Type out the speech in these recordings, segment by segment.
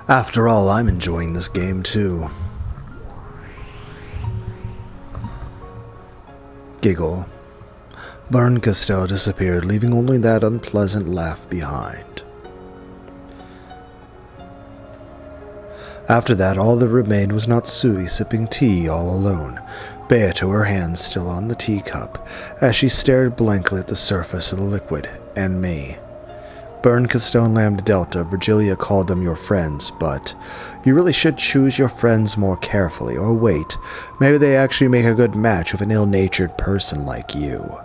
After all, I'm enjoying this game too. Giggle. Burn Castell disappeared, leaving only that unpleasant laugh behind. After that, all that remained was Natsui sipping tea all alone, Beato, her hands still on the teacup, as she stared blankly at the surface of the liquid, and me. Burn Castell and Lambda Delta, Virgilia called them your friends, but you really should choose your friends more carefully, or wait, maybe they actually make a good match with an ill-natured person like you.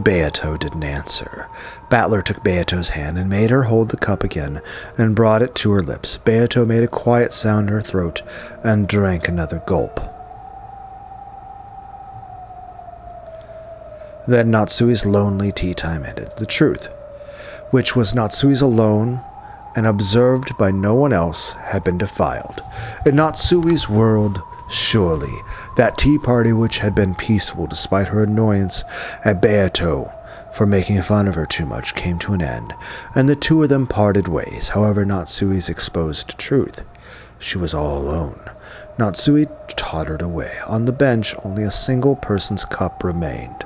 Beato didn't answer. Battler took Beato's hand and made her hold the cup again and brought it to her lips. Beato made a quiet sound in her throat and drank another gulp. Then Natsui's lonely tea time ended. The truth, which was Natsui's alone and observed by no one else, had been defiled. In Natsui's world, surely, that tea party which had been peaceful despite her annoyance at Beato for making fun of her too much came to an end, and the two of them parted ways. However, Natsui's exposed truth. She was all alone. Natsui tottered away. On the bench, only a single person's cup remained.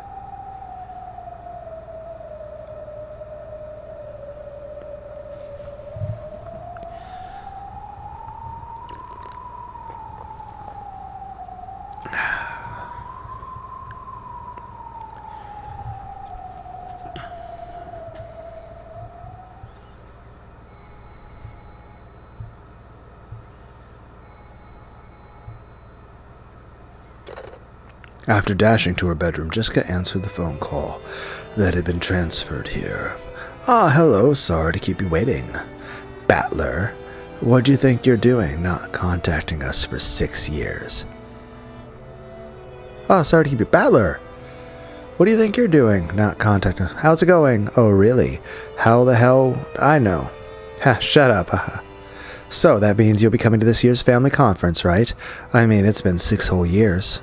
After dashing to her bedroom, Jessica answered the phone call that had been transferred here. "Ah, hello, sorry to keep you waiting. Battler, what do you think you're doing, not contacting us for 6 years? "Ah, sorry to keep you... Battler, what do you think you're doing, not contacting us? How's it going? Oh, really? How the hell... I know. Ha, shut up, haha. So, that means you'll be coming to this year's family conference, right? I mean, it's been 6 whole years.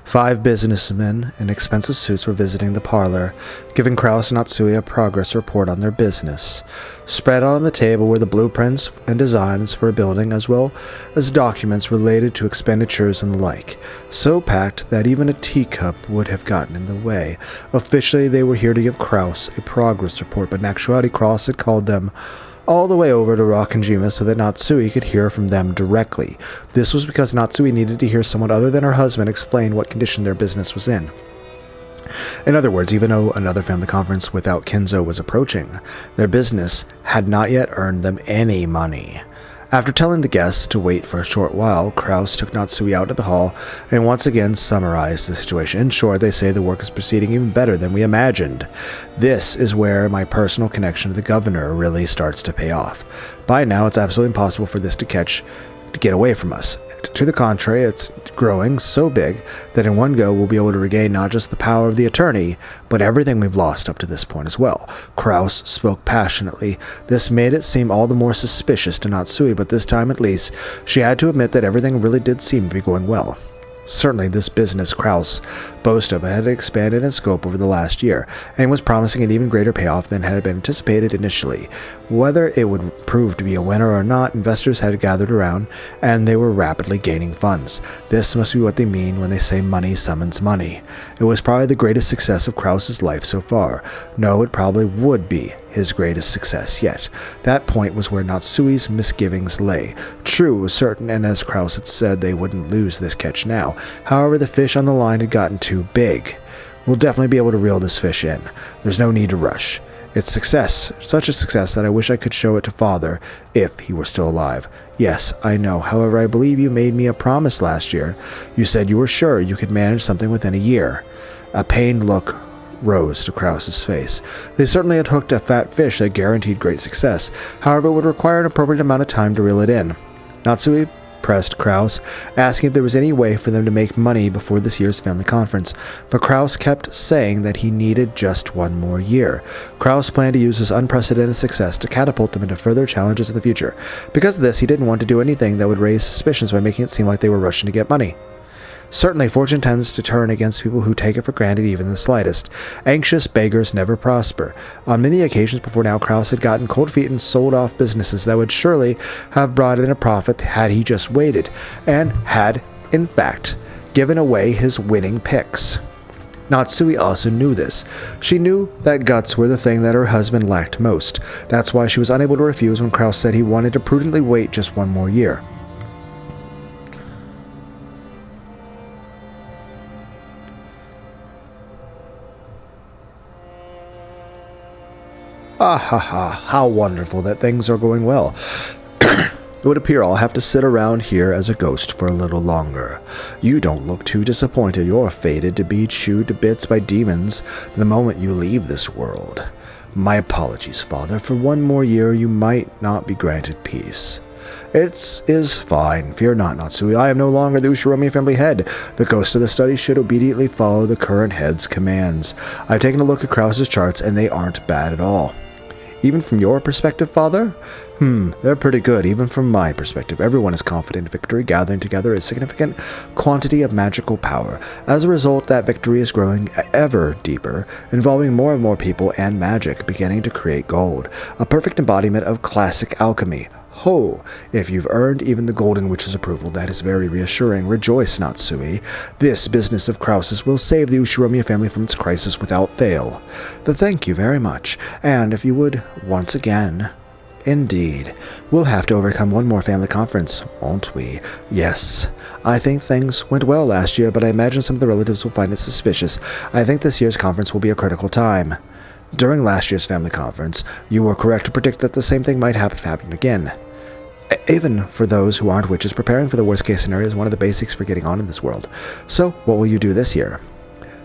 Five businessmen in expensive suits were visiting the parlor, giving Kraus and Natsui a progress report on their business. Spread out on the table were the blueprints and designs for a building, as well as documents related to expenditures and the like, so packed that even a teacup would have gotten in the way. Officially, they were here to give Kraus a progress report, but in actuality, Kraus had called them all the way over to Rokkanjima so that Natsui could hear from them directly. This was because Natsui needed to hear someone other than her husband explain what condition their business was in. In other words, even though another family conference without Kenzo was approaching, their business had not yet earned them any money. After telling the guests to wait for a short while, Kraus took Natsui out to the hall and once again summarized the situation. In short, they say the work is proceeding even better than we imagined. This is where my personal connection to the governor really starts to pay off. By now, it's absolutely impossible for this to get away from us. To the contrary, it's growing so big that in one go we'll be able to regain not just the power of the attorney, but everything we've lost up to this point as well. Kraus spoke passionately. This made it seem all the more suspicious to Natsui, but this time at least, she had to admit that everything really did seem to be going well. Certainly, this business Kraus boasted of had expanded in scope over the last year, and was promising an even greater payoff than had been anticipated initially. Whether it would prove to be a winner or not, investors had gathered around, and they were rapidly gaining funds. This must be what they mean when they say money summons money. It was probably the greatest success of Kraus's life so far. No, it probably would be his greatest success yet. That point was where Natsui's misgivings lay. True, it was certain, and as Kraus had said, they wouldn't lose this catch now. However, the fish on the line had gotten too big. We'll definitely be able to reel this fish in. There's no need to rush. It's success, such a success that I wish I could show it to Father, if he were still alive. Yes, I know. However, I believe you made me a promise last year. You said you were sure you could manage something within a year. A pained look rose to Kraus's face. They certainly had hooked a fat fish that guaranteed great success. However, it would require an appropriate amount of time to reel it in. Natsui pressed Kraus, asking if there was any way for them to make money before this year's family conference, but Kraus kept saying that he needed just one more year. Kraus planned to use his unprecedented success to catapult them into further challenges in the future. Because of this, he didn't want to do anything that would raise suspicions by making it seem like they were rushing to get money. Certainly, fortune tends to turn against people who take it for granted even the slightest. Anxious beggars never prosper. On many occasions before now, Kraus had gotten cold feet and sold off businesses that would surely have brought in a profit had he just waited, and had, in fact, given away his winning picks. Natsui also knew this. She knew that guts were the thing that her husband lacked most. That's why she was unable to refuse when Kraus said he wanted to prudently wait just one more year. Ah ha ha, how wonderful that things are going well. It would appear I'll have to sit around here as a ghost for a little longer. You don't look too disappointed. You're fated to be chewed to bits by demons the moment you leave this world. My apologies, Father. For one more year, you might not be granted peace. It is fine. Fear not, Natsui. I am no longer the Ushiromi family head. The ghost of the study should obediently follow the current head's commands. I've taken a look at Kraus's charts, and they aren't bad at all. Even from your perspective, Father? They're pretty good, even from my perspective. Everyone is confident in victory, gathering together a significant quantity of magical power. As a result, that victory is growing ever deeper, involving more and more people and magic, beginning to create gold. A perfect embodiment of classic alchemy. Ho! If you've earned even the Golden Witch's approval, that is very reassuring. Rejoice, Natsui. This business of Kraus's will save the Ushiromi family from its crisis without fail. Thank you very much, and if you would, once again... Indeed. We'll have to overcome one more family conference, won't we? Yes. I think things went well last year, but I imagine some of the relatives will find it suspicious. I think this year's conference will be a critical time. During last year's family conference, you were correct to predict that the same thing might happen again. Even for those who aren't witches, preparing for the worst-case scenario is one of the basics for getting on in this world. So, what will you do this year?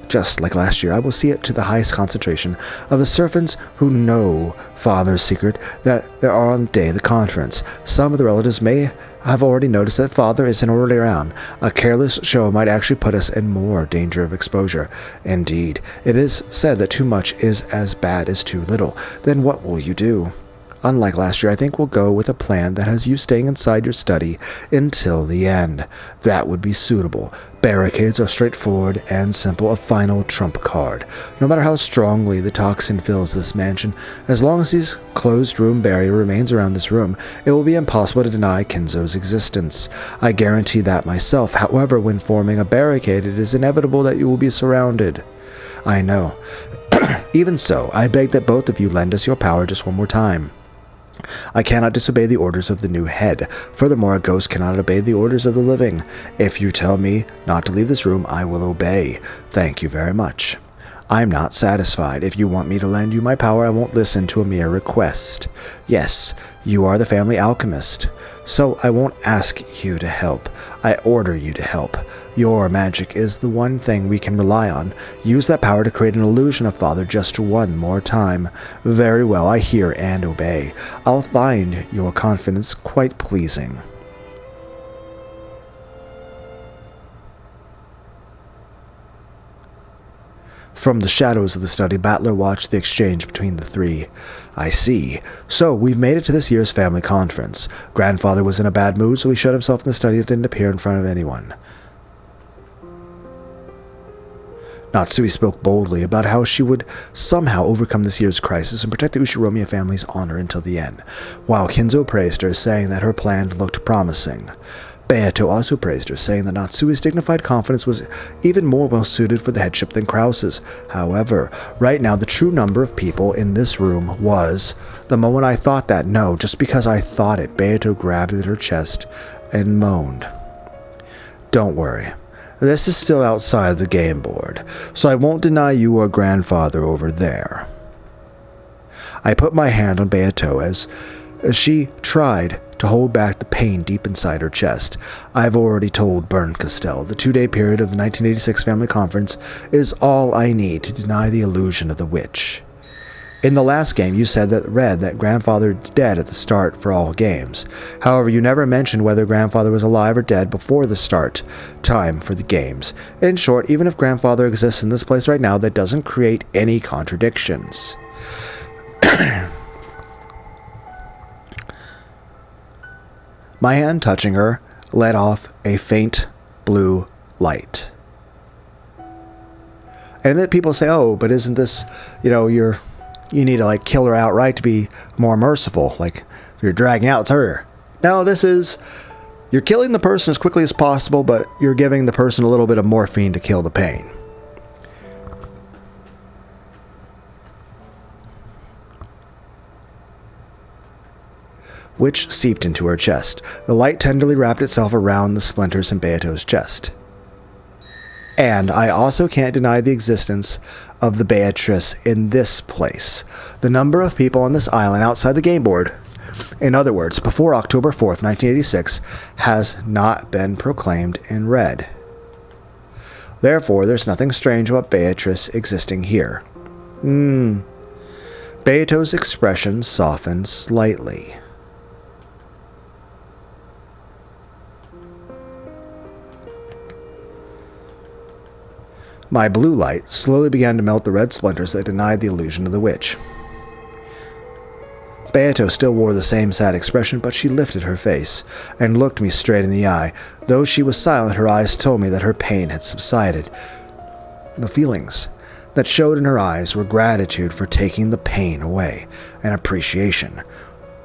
Just like last year, I will see it to the highest concentration of the servants who know Father's secret that there are on the day of the conference. Some of the relatives may have already noticed that Father isn't already around. A careless show might actually put us in more danger of exposure. Indeed, it is said that too much is as bad as too little. Then what will you do? Unlike last year, I think we'll go with a plan that has you staying inside your study until the end. That would be suitable. Barricades are straightforward and simple, a final trump card. No matter how strongly the toxin fills this mansion, as long as this closed-room barrier remains around this room, it will be impossible to deny Kinzo's existence. I guarantee that myself. However, when forming a barricade, it is inevitable that you will be surrounded. I know. Even so, I beg that both of you lend us your power just one more time. I cannot disobey the orders of the new head. Furthermore, a ghost cannot obey the orders of the living. If you tell me not to leave this room, I will obey. Thank you very much. I'm not satisfied. If you want me to lend you my power, I won't listen to a mere request. Yes, you are the family alchemist. So I won't ask you to help. I order you to help. Your magic is the one thing we can rely on. Use that power to create an illusion of Father just one more time. Very well, I hear and obey. I'll find your confidence quite pleasing. From the shadows of the study, Battler watched the exchange between the three. I see. So, we've made it to this year's family conference. Grandfather was in a bad mood, so he shut himself in the study and didn't appear in front of anyone. Natsui spoke boldly about how she would somehow overcome this year's crisis and protect the Ushiromi family's honor until the end, while Kinzo praised her, saying that her plan looked promising. Beato also praised her, saying that Natsui's dignified confidence was even more well-suited for the headship than Kraus's. However, right now the true number of people in this room was... The moment I thought that, no, just because I thought it, Beato grabbed at her chest and moaned. Don't worry. This is still outside the game board, so I won't deny you or grandfather over there. I put my hand on Beato as she tried to hold back the pain deep inside her chest. I've already told Bern Castell the 2-day period of the 1986 family conference is all I need to deny the illusion of the witch. In the last game, you said that grandfather was dead at the start for all games. However, you never mentioned whether grandfather was alive or dead before the start time for the games. In short, even if grandfather exists in this place right now, that doesn't create any contradictions. My hand touching her let off a faint blue light. And then people say, oh, but isn't this, you need to like kill her outright to be more merciful. Like you're dragging out her. No, you're killing the person as quickly as possible, but you're giving the person a little bit of morphine to kill the pain. Which seeped into her chest. The light tenderly wrapped itself around the splinters in Beato's chest. And I also can't deny the existence of the Beatrice in this place. The number of people on this island outside the game board, in other words, before October 4th, 1986, has not been proclaimed in red. Therefore, there's nothing strange about Beatrice existing here. Beato's expression softened slightly. My blue light slowly began to melt the red splinters that denied the illusion of the witch. Beato still wore the same sad expression, but she lifted her face and looked me straight in the eye. Though she was silent, her eyes told me that her pain had subsided. The feelings that showed in her eyes were gratitude for taking the pain away, and appreciation.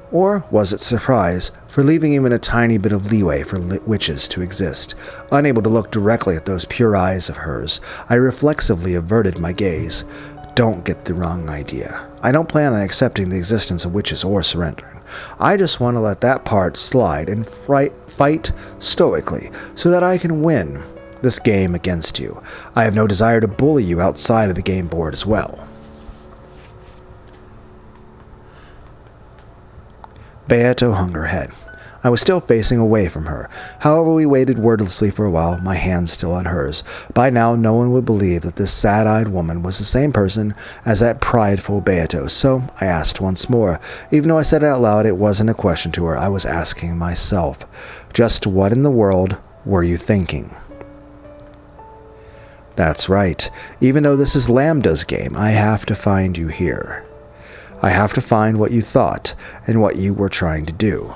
Or was it surprise for leaving even a tiny bit of leeway for witches to exist? Unable to look directly at those pure eyes of hers, I reflexively averted my gaze. Don't get the wrong idea. I don't plan on accepting the existence of witches or surrendering. I just want to let that part slide and fight stoically so that I can win this game against you. I have no desire to bully you outside of the game board as well. Beato hung her head. I was still facing away from her. However, we waited wordlessly for a while, my hand still on hers. By now, no one would believe that this sad-eyed woman was the same person as that prideful Beato, so I asked once more. Even though I said it out loud, it wasn't a question to her. I was asking myself. Just what in the world were you thinking? That's right. Even though this is Lambda's game, I have to find you here. I have to find what you thought and what you were trying to do.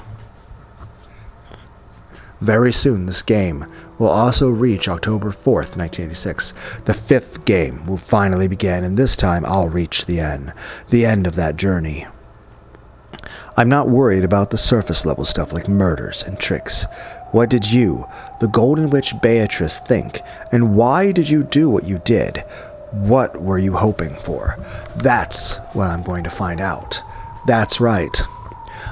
Very soon, this game will also reach October 4th, 1986. The 5th game will finally begin, and this time I'll reach the end of that journey. I'm not worried about the surface level stuff like murders and tricks. What did you, the Golden Witch Beatrice, think? And why did you do what you did? What were you hoping for? That's what I'm going to find out. That's right.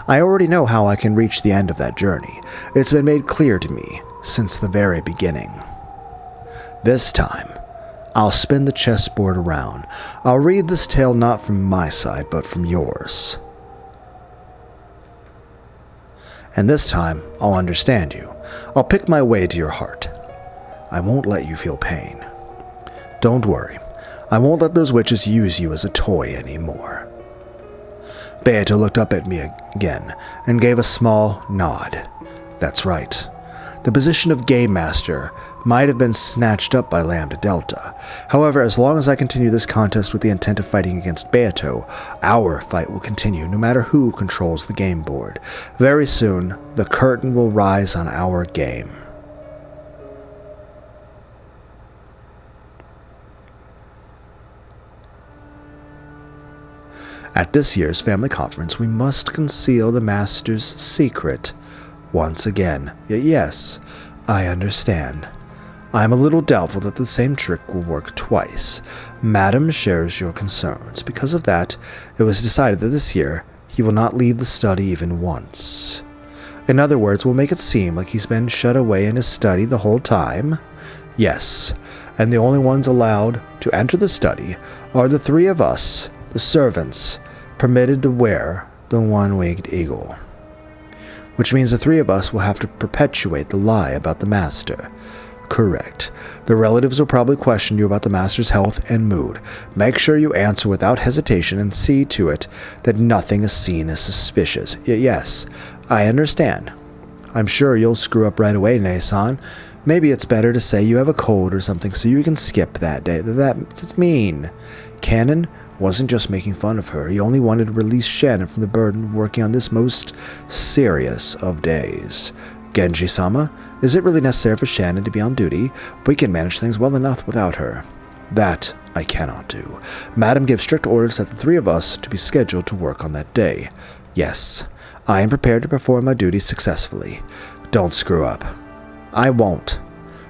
I already know how I can reach the end of that journey. It's been made clear to me since the very beginning. This time, I'll spin the chessboard around. I'll read this tale not from my side, but from yours. And this time, I'll understand you. I'll pick my way to your heart. I won't let you feel pain. Don't worry. I won't let those witches use you as a toy anymore. Beato looked up at me again and gave a small nod. That's right. The position of Game Master might have been snatched up by Lambda Delta. However, as long as I continue this contest with the intent of fighting against Beato, our fight will continue no matter who controls the game board. Very soon, the curtain will rise on our game. At this year's family conference, we must conceal the Master's secret once again. Yes, I understand. I am a little doubtful that the same trick will work twice. Madam shares your concerns. Because of that, it was decided that this year he will not leave the study even once. In other words, we'll make it seem like he's been shut away in his study the whole time. Yes, and the only ones allowed to enter the study are the three of us, the servants, permitted to wear the one-winged eagle. Which means the three of us will have to perpetuate the lie about the Master. Correct. The relatives will probably question you about the Master's health and mood. Make sure you answer without hesitation and see to it that nothing is seen as suspicious. Yes, I understand. I'm sure you'll screw up right away, Nason. Maybe it's better to say you have a cold or something so you can skip that day. That's mean. Cannon wasn't just making fun of her. He only wanted to release Shannon from the burden of working on this most serious of days. Genji-sama, is it really necessary for Shannon to be on duty? We can manage things well enough without her. That I cannot do. Madam gives strict orders that the three of us to be scheduled to work on that day. Yes, I am prepared to perform my duties successfully. Don't screw up. I won't.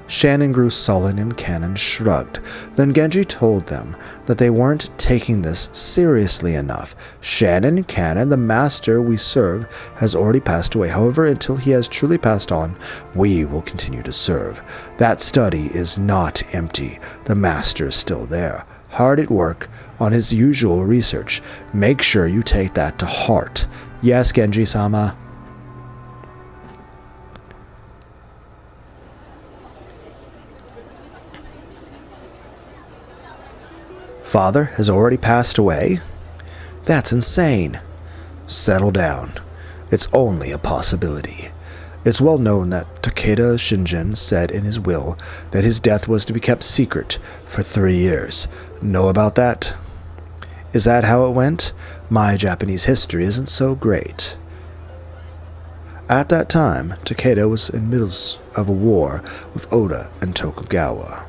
Shannon grew sullen and Cannon shrugged. Then Genji told them that they weren't taking this seriously enough. Shannon, Cannon, the master we serve, has already passed away. However, until he has truly passed on, we will continue to serve. That study is not empty. The master is still there, hard at work on his usual research. Make sure you take that to heart. Yes, Genji-sama. Father has already passed away? That's insane. Settle down. It's only a possibility. It's well known that Takeda Shinjin said in his will that his death was to be kept secret for 3 years. Know about that? Is that how it went? My Japanese history isn't so great. At that time, Takeda was in the middle of a war with Oda and Tokugawa.